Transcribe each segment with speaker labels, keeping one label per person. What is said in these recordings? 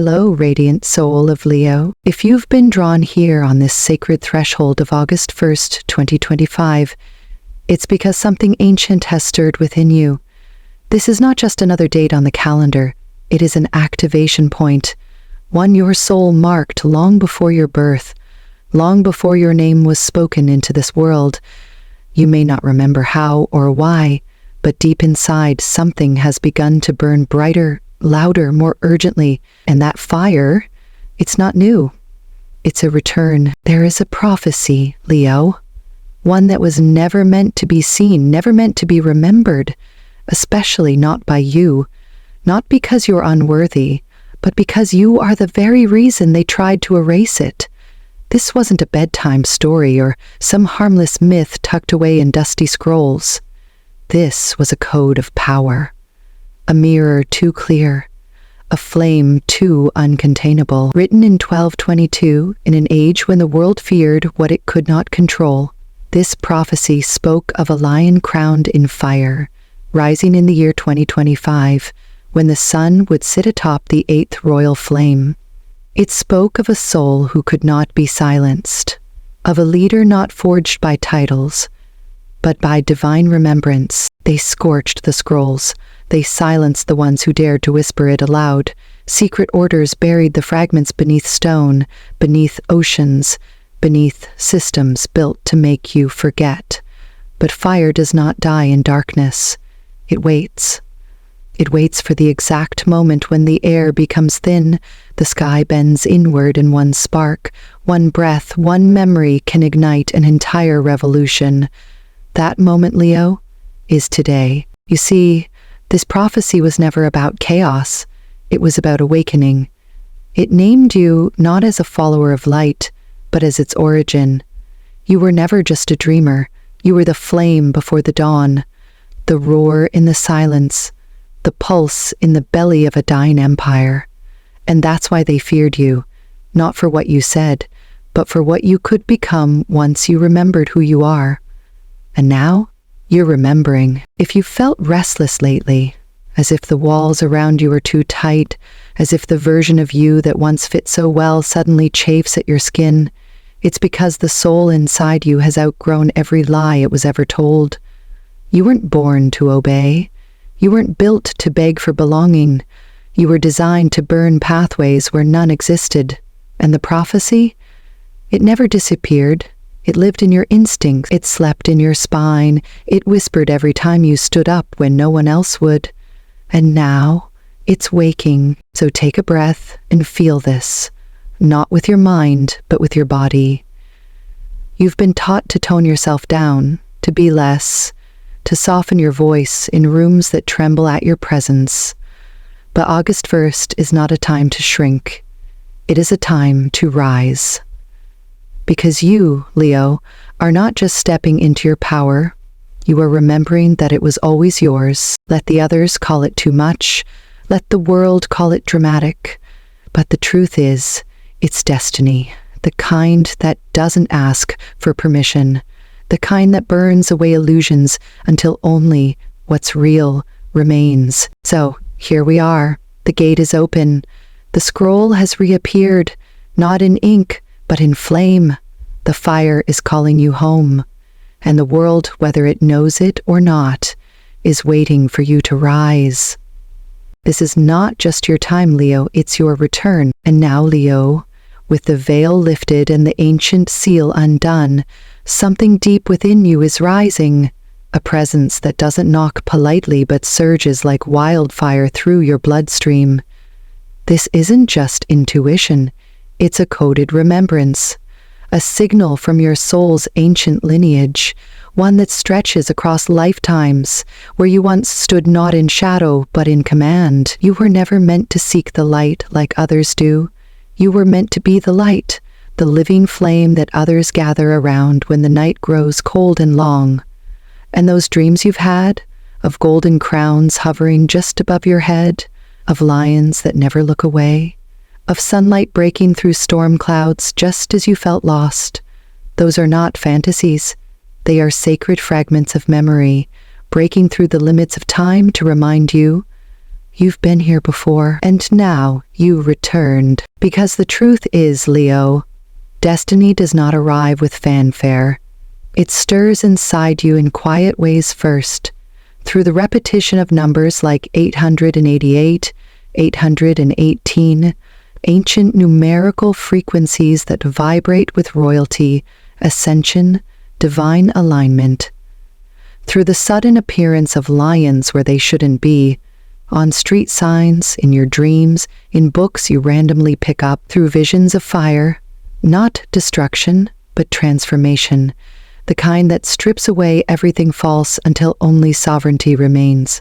Speaker 1: Hello, radiant soul of Leo. If you've been drawn here on this sacred threshold of August 1st, 2025, it's because something ancient has stirred within you. This is not just another date on the calendar. It is an activation point, one your soul marked long before your birth, long before your name was spoken into this world. You may not remember how or why, but deep inside, something has begun to burn brighter, louder, more urgently, and that fire, it's not new. It's a return. There is a prophecy, Leo, one that was never meant to be seen, never meant to be remembered, especially not by you, not because you're unworthy, but because you are the very reason they tried to erase it. This wasn't a bedtime story or some harmless myth tucked away in dusty scrolls. This was a code of power. A mirror too clear, a flame too uncontainable, written in 1222 in an age when the world feared what it could not control. This prophecy spoke of a lion crowned in fire, rising in the year 2025, when the sun would sit atop the 8th royal flame. It spoke of a soul who could not be silenced, of a leader not forged by titles, but by divine remembrance. They scorched the scrolls. They silenced the ones who dared to whisper it aloud. Secret orders buried the fragments beneath stone, beneath oceans, beneath systems built to make you forget. But fire does not die in darkness. It waits. It waits for the exact moment when the air becomes thin, the sky bends inward, and one spark, one breath, one memory can ignite an entire revolution. That moment, Leo, is today. You see, this prophecy was never about chaos. It was about awakening. It named you not as a follower of light, but as its origin. You were never just a dreamer. You were the flame before the dawn, the roar in the silence, the pulse in the belly of a dying empire. And that's why they feared you, not for what you said, but for what you could become once you remembered who you are. And now, you're remembering. If you felt restless lately, as if the walls around you are too tight, as if the version of you that once fit so well suddenly chafes at your skin, it's because the soul inside you has outgrown every lie it was ever told. You weren't born to obey. You weren't built to beg for belonging. You were designed to burn pathways where none existed. And the prophecy? It never disappeared. It lived in your instincts. It slept in your spine. It whispered every time you stood up when no one else would. And now, it's waking. So take a breath and feel this. Not with your mind, but with your body. You've been taught to tone yourself down, to be less, to soften your voice in rooms that tremble at your presence. But August 1st is not a time to shrink. It is a time to rise. Because you, Leo, are not just stepping into your power. You are remembering that it was always yours. Let the others call it too much. Let the world call it dramatic. But the truth is, it's destiny. The kind that doesn't ask for permission. The kind that burns away illusions until only what's real remains. So, here we are. The gate is open. The scroll has reappeared, not in ink, but in flame. The fire is calling you home. And the world, whether it knows it or not, is waiting for you to rise. This is not just your time, Leo. It's your return. And now, Leo, with the veil lifted and the ancient seal undone, something deep within you is rising, a presence that doesn't knock politely but surges like wildfire through your bloodstream. This isn't just intuition, it's a coded remembrance, a signal from your soul's ancient lineage, one that stretches across lifetimes, where you once stood not in shadow but in command. You were never meant to seek the light like others do. You were meant to be the light, the living flame that others gather around when the night grows cold and long. And those dreams you've had, of golden crowns hovering just above your head, of lions that never look away, of sunlight breaking through storm clouds just as you felt lost, those are not fantasies. They are sacred fragments of memory, breaking through the limits of time to remind you You've been here before, and now you returned. Because the truth is, Leo, destiny does not arrive with fanfare. It stirs inside you in quiet ways first, through the repetition of numbers like 888, 818, ancient numerical frequencies that vibrate with royalty, ascension, divine alignment. Through the sudden appearance of lions where they shouldn't be, on street signs, in your dreams, in books you randomly pick up, through visions of fire, not destruction, but transformation, the kind that strips away everything false until only sovereignty remains.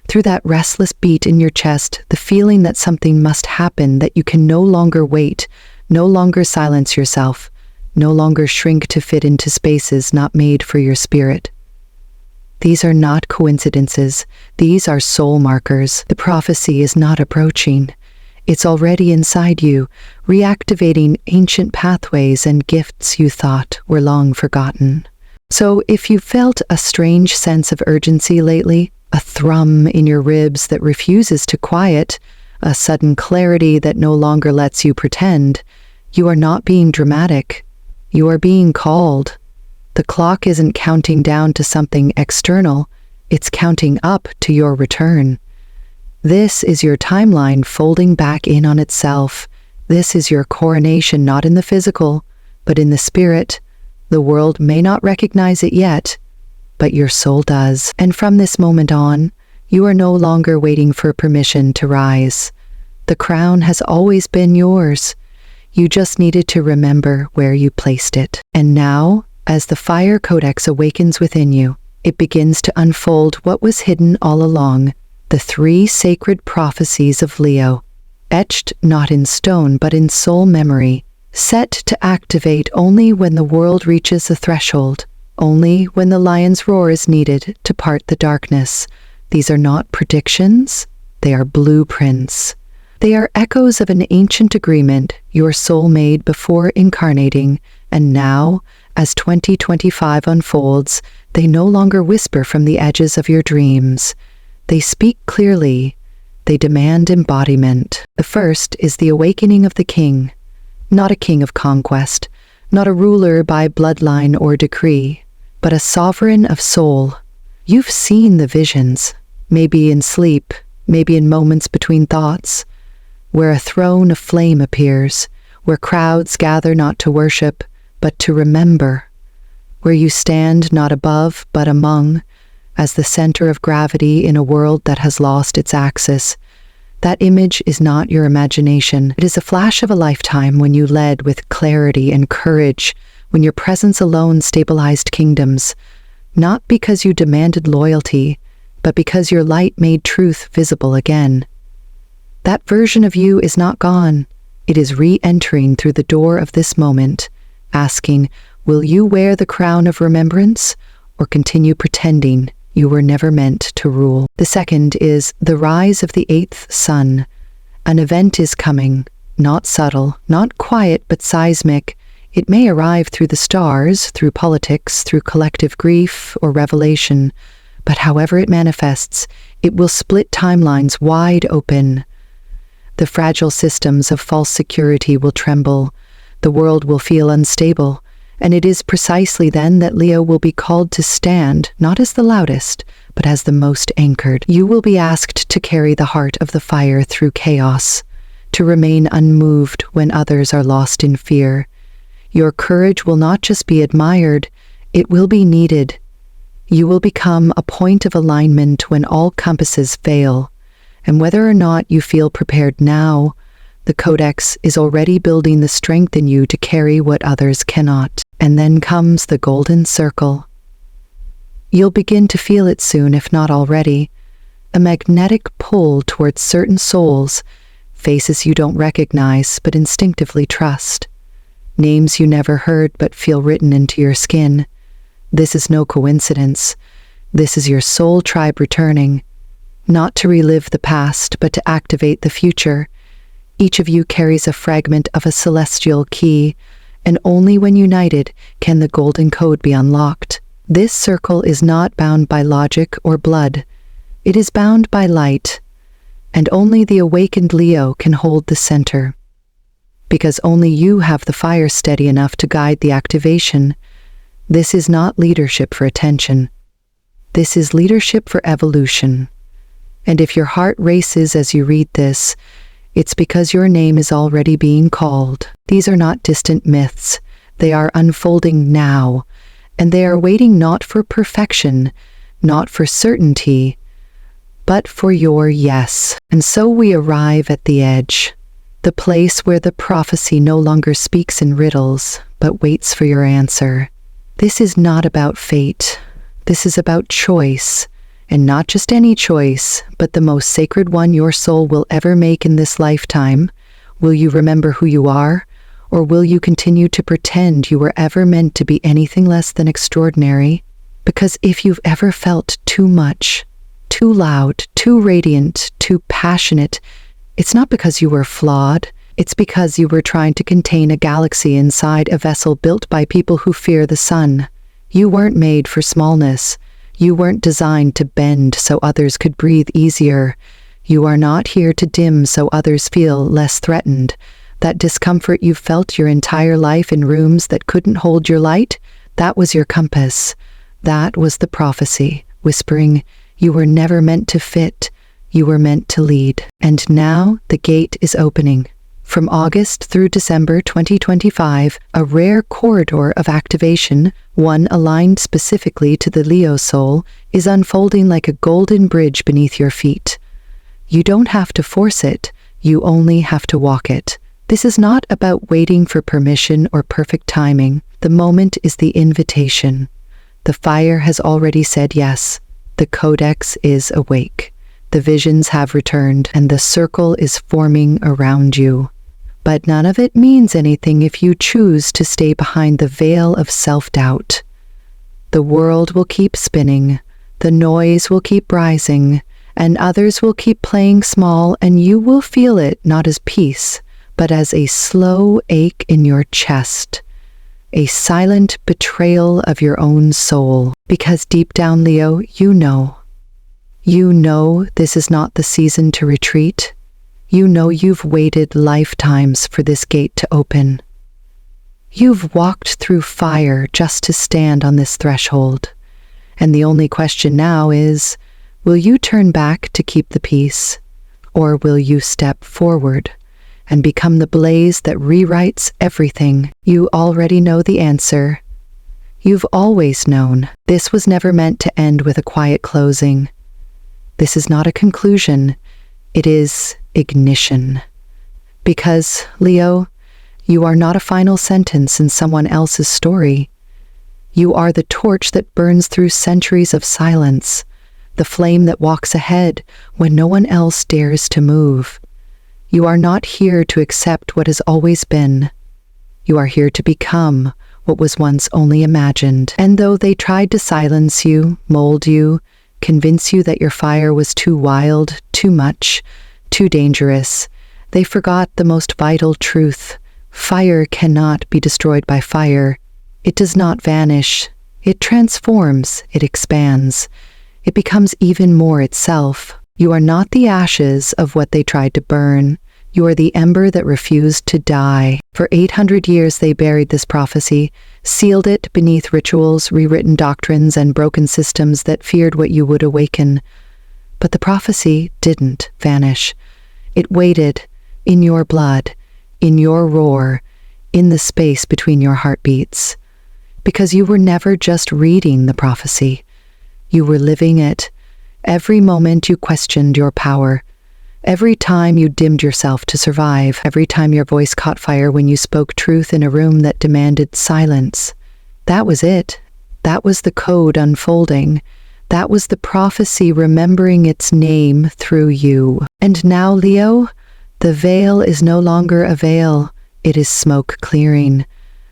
Speaker 1: Through that restless beat in your chest, the feeling that something must happen, that you can no longer wait, no longer silence yourself, no longer shrink to fit into spaces not made for your spirit. These are not coincidences. These are soul markers. The prophecy is not approaching. It's already inside you, reactivating ancient pathways and gifts you thought were long forgotten. So if you felt a strange sense of urgency lately, a thrum in your ribs that refuses to quiet, a sudden clarity that no longer lets you pretend, you are not being dramatic. You are being called. The clock isn't counting down to something external, it's counting up to your return. This is your timeline folding back in on itself. This is your coronation, not in the physical, but in the spirit. The world may not recognize it yet, but your soul does. And from this moment on, you are no longer waiting for permission to rise. The crown has always been yours. You just needed to remember where you placed it. And now, as the fire codex awakens within you, it begins to unfold what was hidden all along, the 3 sacred prophecies of Leo, etched not in stone but in soul memory, set to activate only when the world reaches a threshold, only when the lion's roar is needed to part the darkness. These are not predictions, they are blueprints. They are echoes of an ancient agreement your soul made before incarnating, and now, as 2025 unfolds, they no longer whisper from the edges of your dreams. They speak clearly. They demand embodiment. The first is the awakening of the king. Not a king of conquest, not a ruler by bloodline or decree, but a sovereign of soul. You've seen the visions, maybe in sleep, maybe in moments between thoughts, where a throne of flame appears, where crowds gather not to worship, but to remember, where you stand not above but among, as the center of gravity in a world that has lost its axis. That image is not your imagination. It is a flash of a lifetime when you led with clarity and courage, when your presence alone stabilized kingdoms, not because you demanded loyalty, but because your light made truth visible again. That version of you is not gone. It is re-entering through the door of this moment, asking, will you wear the crown of remembrance or continue pretending you were never meant to rule? The second is the rise of the 8th sun. An event is coming, not subtle, not quiet, but seismic. It may arrive through the stars, through politics, through collective grief or revelation, but however it manifests, it will split timelines wide open. The fragile systems of false security will tremble. The world will feel unstable, and it is precisely then that Leo will be called to stand, not as the loudest, but as the most anchored. You will be asked to carry the heart of the fire through chaos, to remain unmoved when others are lost in fear. Your courage will not just be admired, it will be needed. You will become a point of alignment when all compasses fail, and whether or not you feel prepared now, the Codex is already building the strength in you to carry what others cannot. And then comes the golden circle. You'll begin to feel it soon, if not already. A magnetic pull towards certain souls, faces you don't recognize but instinctively trust. Names you never heard but feel written into your skin. This is no coincidence. This is your soul tribe returning, not to relive the past but to activate the future. Each of you carries a fragment of a celestial key, and only when united can the golden code be unlocked. This circle is not bound by logic or blood. It is bound by light. And only the awakened Leo can hold the center. Because only you have the fire steady enough to guide the activation. This is not leadership for attention. This is leadership for evolution. And if your heart races as you read this, it's because your name is already being called. These are not distant myths. They are unfolding now, and they are waiting not for perfection, not for certainty, but for your yes. And so we arrive at the edge, the place where the prophecy no longer speaks in riddles, but waits for your answer. This is not about fate. This is about choice, and not just any choice, but the most sacred one your soul will ever make in this lifetime. Will you remember who you are, or will you continue to pretend you were ever meant to be anything less than extraordinary? Because if you've ever felt too much, too loud, too radiant, too passionate, it's not because you were flawed. It's because you were trying to contain a galaxy inside a vessel built by people who fear the sun. You weren't made for smallness. You weren't designed to bend so others could breathe easier. You are not here to dim so others feel less threatened. That discomfort you felt your entire life in rooms that couldn't hold your light, that was your compass. That was the prophecy, whispering, you were never meant to fit. You were meant to lead. And now the gate is opening. From August through December 2025, a rare corridor of activation, one aligned specifically to the Leo soul, is unfolding like a golden bridge beneath your feet. You don't have to force it, you only have to walk it. This is not about waiting for permission or perfect timing. The moment is the invitation. The fire has already said yes. The codex is awake. The visions have returned, and the circle is forming around you. But none of it means anything if you choose to stay behind the veil of self-doubt. The world will keep spinning, the noise will keep rising, and others will keep playing small, and you will feel it not as peace, but as a slow ache in your chest, a silent betrayal of your own soul. Because deep down, Leo, you know this is not the season to retreat. You know you've waited lifetimes for this gate to open. You've walked through fire just to stand on this threshold. And the only question now is, will you turn back to keep the peace? Or will you step forward and become the blaze that rewrites everything? You already know the answer. You've always known. This was never meant to end with a quiet closing. This is not a conclusion. It is ignition. Because, Leo, you are not a final sentence in someone else's story. You are the torch that burns through centuries of silence, the flame that walks ahead when no one else dares to move. You are not here to accept what has always been. You are here to become what was once only imagined. And though they tried to silence you, mold you, convince you that your fire was too wild, too much, too dangerous, they forgot the most vital truth. Fire cannot be destroyed by fire. It does not vanish. It transforms, it expands. It becomes even more itself. You are not the ashes of what they tried to burn. You are the ember that refused to die. For 800 years they buried this prophecy, sealed it beneath rituals, rewritten doctrines, and broken systems that feared what you would awaken. But the prophecy didn't vanish. It waited in your blood, in your roar, in the space between your heartbeats. Because you were never just reading the prophecy. You were living it. Every moment you questioned your power. Every time you dimmed yourself to survive. Every time your voice caught fire when you spoke truth in a room that demanded silence. That was it. That was the code unfolding. That was the prophecy remembering its name through you. And now, Leo, the veil is no longer a veil. It is smoke clearing.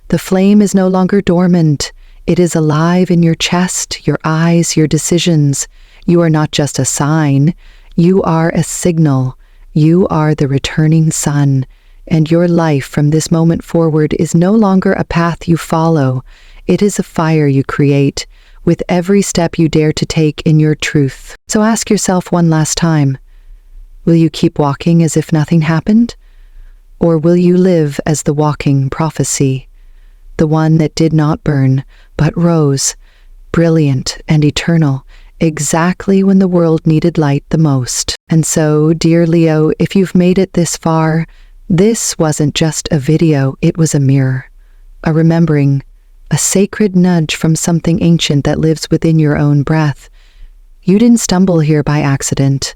Speaker 1: The flame is no longer dormant. It is alive in your chest, your eyes, your decisions. You are not just a sign. You are a signal. You are the returning sun. And your life from this moment forward is no longer a path you follow. It is a fire you create with every step you dare to take in your truth. So ask yourself one last time, Will you keep walking as if nothing happened? Or will you live as the walking prophecy, the one that did not burn, but rose, brilliant and eternal, exactly when the world needed light the most? And so, dear Leo, if you've made it this far, this wasn't just a video, it was a mirror, a remembering, a sacred nudge from something ancient that lives within your own breath. You didn't stumble here by accident.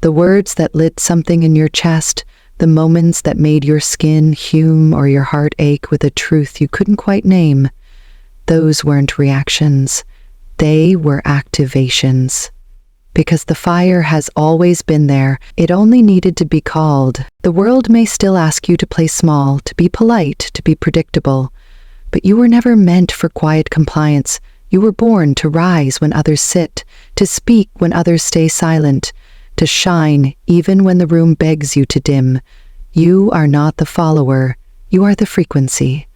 Speaker 1: The words that lit something in your chest, the moments that made your skin hume or your heart ache with a truth you couldn't quite name, those weren't reactions. They were activations. Because the fire has always been there, it only needed to be called. The world may still ask you to play small, to be polite, to be predictable, but you were never meant for quiet compliance. You were born to rise when others sit, to speak when others stay silent, to shine even when the room begs you to dim. You are not the follower, you are the frequency.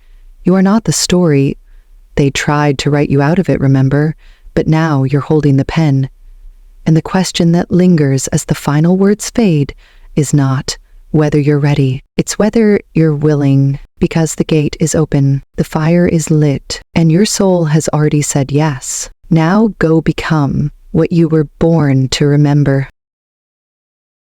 Speaker 1: You are not the story. They tried to write you out of it, remember? But now you're holding the pen. And the question that lingers as the final words fade is not whether you're ready. It's whether you're willing, because the gate is open, the fire is lit, and your soul has already said yes. Now go become what you were born to remember.